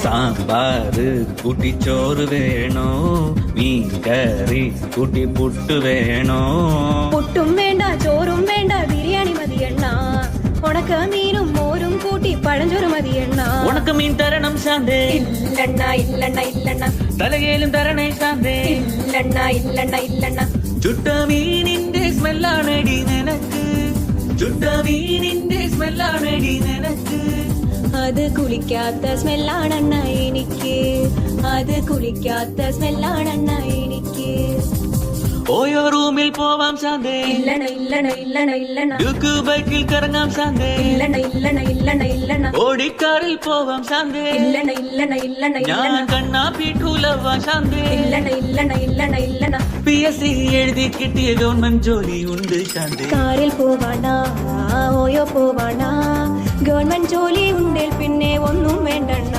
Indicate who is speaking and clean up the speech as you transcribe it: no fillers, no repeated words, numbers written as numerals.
Speaker 1: സാമ്പാറ് കൂട്ടി ചോറ് വേണോ മീൻ കറി കൂട്ടി പുട്ട് വേണോ
Speaker 2: പുട്ടും വേണ്ട ചോറും വേണ്ട ബിരിയാണി മതിയെണ്ണ ഉണക്ക മീനും മോരും കൂട്ടി പഴഞ്ചോറ് മതിയെണ്ണ
Speaker 1: ഉണക്ക മീൻ തരണം ശാന്തേ
Speaker 2: ഇല്ലണ്ണ ഇല്ലണ്ണ ഇല്ലണ്ണ
Speaker 1: തലകേലും തരണേ ശാന്തേ
Speaker 2: ഇല്ലണ്ണ ഇല്ലണ്ണ ഇല്ലണ്ണ
Speaker 1: ചുട്ട മീനിന്റെ സ്മെല്ലാണടി നിനക്ക് ചുട്ട മീനിന്റെ സ്മെല്ലാണടി നിനക്ക്
Speaker 2: അത് കുളിക്കാത്ത സ്മെല്ലാണെണ്ണ എനിക്ക് അത് കുളിക്കാത്ത സ്മെല്ലാണെണ്ണ എനിക്ക്
Speaker 1: ഓയോ റൂമിൽ പോവാം ശാന്തേ
Speaker 2: ഇല്ലണ ഇല്ലണ ഇല്ലണ ഇല്ലണ
Speaker 1: ഡ്യൂക്ക് ബൈക്കിൽ കറങ്ങാം ശാന്തേ
Speaker 2: ഇല്ലണ ഇല്ലണ ഇല്ലണ ഇല്ലണ
Speaker 1: ഓടിക്കാറിൽ പോവാം ശാന്തേ
Speaker 2: ഇല്ലണ ഇല്ലണ ഇല്ലണ
Speaker 1: ഞാൻ
Speaker 2: ഇല്ലണ
Speaker 1: കണ്ണാ പീഠൂലവാ ശാന്തേ
Speaker 2: ഇല്ലണ ഇല്ലണ ഇല്ലണ ഇല്ലണ
Speaker 1: PSC എഴുതി കിട്ടിയ ഗവൺമെന്റ് ജോലി ഉണ്ട് ശാന്തേ
Speaker 2: കാറിൽ പോവാണ ഓയോ പോവാണ ഗവൺമെന്റ് ജോലി ഉണ്ടേൽ പിന്നെ ഒന്നും വേണ്ടണ്ണ